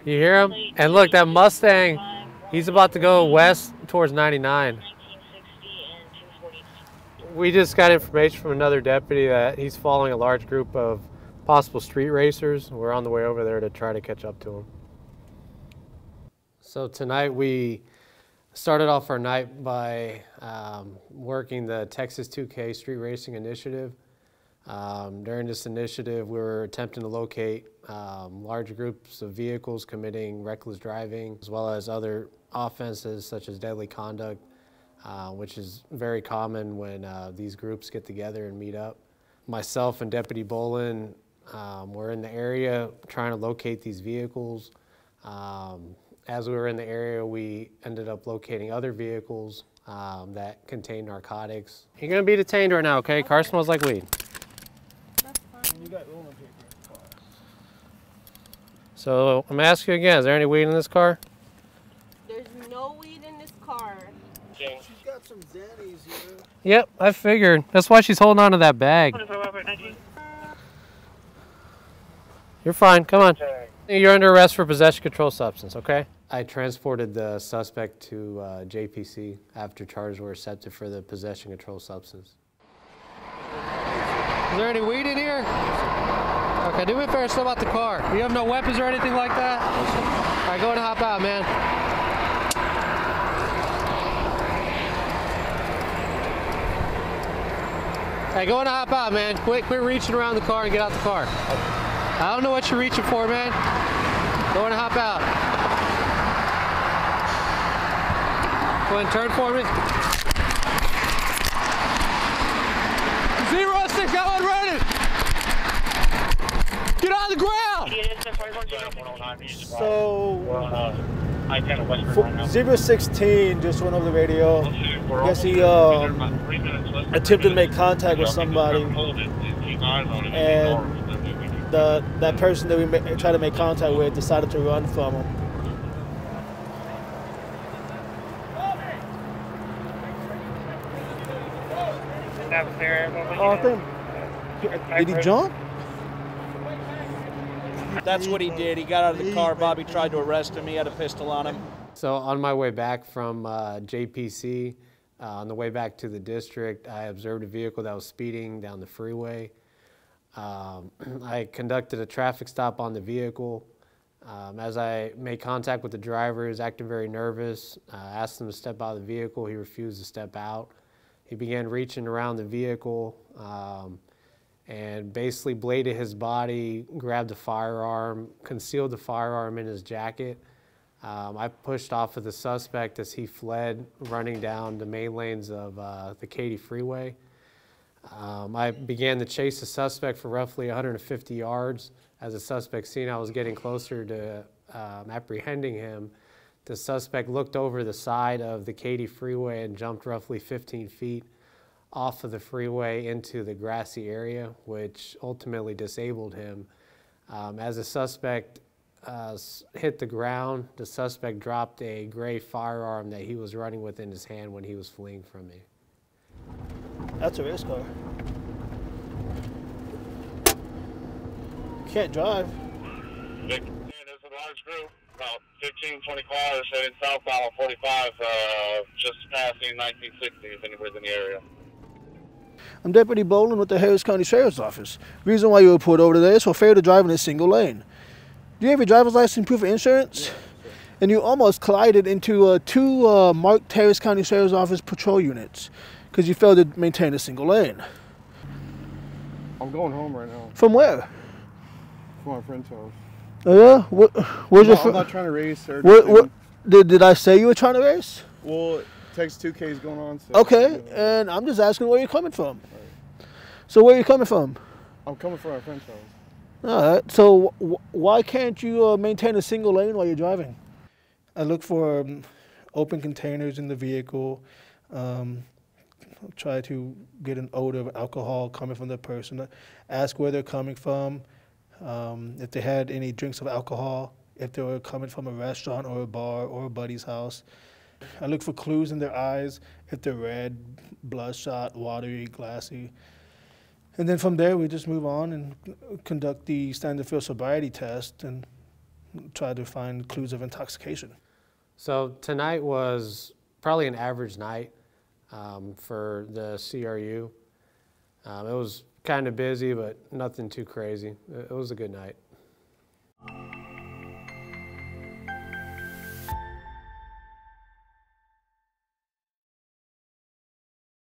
You hear him? And look, that Mustang, he's about to go west towards 99. We just got information from another deputy that he's following a large group of possible street racers. We're on the way over there to try to catch up to him. So tonight we started off our night by working the Texas 2K Street Racing Initiative. During this initiative, we were attempting to locate large groups of vehicles committing reckless driving, as well as other offenses such as deadly conduct, which is very common when these groups get together and meet up. Myself and Deputy Bolin were in the area trying to locate these vehicles. As we were in the area, we ended up locating other vehicles that contained narcotics. You're gonna be detained right now, okay? Car smells like weed. So I'm asking you again, is there any weed in this car? There's no weed in this car. She's got some Xannies here. Yep, I figured. That's why she's holding on to that bag. You're fine, come on. You're under arrest for possession of controlled substance, okay? I transported the suspect to JPC after charges were accepted for the possession of controlled substance. Is there any weed in here? Okay, do me a favor, step out the car. You have no weapons or anything like that? All right, go and hop out, man. Hey, go and hop out, man. Quit reaching around the car and get out the car. I don't know what you're reaching for, man. Go and hop out. Go ahead and turn for me. 06, go and run it! Get on the ground! So, 016 just went over the radio. I guess he attempted to make contact with somebody, and that person that we tried to make contact with decided to run from him. Oh, I think, did he jump? That's what he did. He got out of the car. Bobby tried to arrest him. He had a pistol on him. So on my way back from JPC, on the way back to the district, I observed a vehicle that was speeding down the freeway. I conducted a traffic stop on the vehicle. As I made contact with the driver, he was acting very nervous. Asked him to step out of the vehicle. He refused to step out. He began reaching around the vehicle and basically bladed his body, grabbed a firearm, concealed the firearm in his jacket. I pushed off of the suspect as he fled, running down the main lanes of the Katy Freeway. I began to chase the suspect for roughly 150 yards. As the suspect seen I was getting closer to apprehending him, the suspect looked over the side of the Katy Freeway and jumped roughly 15 feet off of the freeway into the grassy area, which ultimately disabled him. As the suspect hit the ground, the suspect dropped a gray firearm that he was running with in his hand when he was fleeing from me. That's a race car. Can't drive. There's a large group, about 15, 20 cars heading southbound on 45, just passing 1960 if anybody's in the area. I'm Deputy Bolin with the Harris County Sheriff's Office. Reason why you were pulled over today is for failure to drive in a single lane. Do you have your driver's license, proof of insurance? Yeah. And you almost collided into two marked Harris County Sheriff's Office patrol units because you failed to maintain a single lane. I'm going home right now. From where? From my friend's house. Oh yeah? Where's your I'm not trying to race or did I say you were trying to race? Well, Texas 2K is going on. So okay, and I'm just asking where you're coming from. Right. So where are you coming from? I'm coming from my friend's house. All right, so why can't you maintain a single lane while you're driving? I look for open containers in the vehicle, try to get an odor of alcohol coming from the person, ask where they're coming from, if they had any drinks of alcohol, if they were coming from a restaurant or a bar or a buddy's house. I look for clues in their eyes, if they're red, bloodshot, watery, glassy. And then from there, we just move on and conduct the standard field sobriety test and try to find clues of intoxication. So tonight was probably an average night for the CRU. It was kind of busy, but nothing too crazy. It was a good night.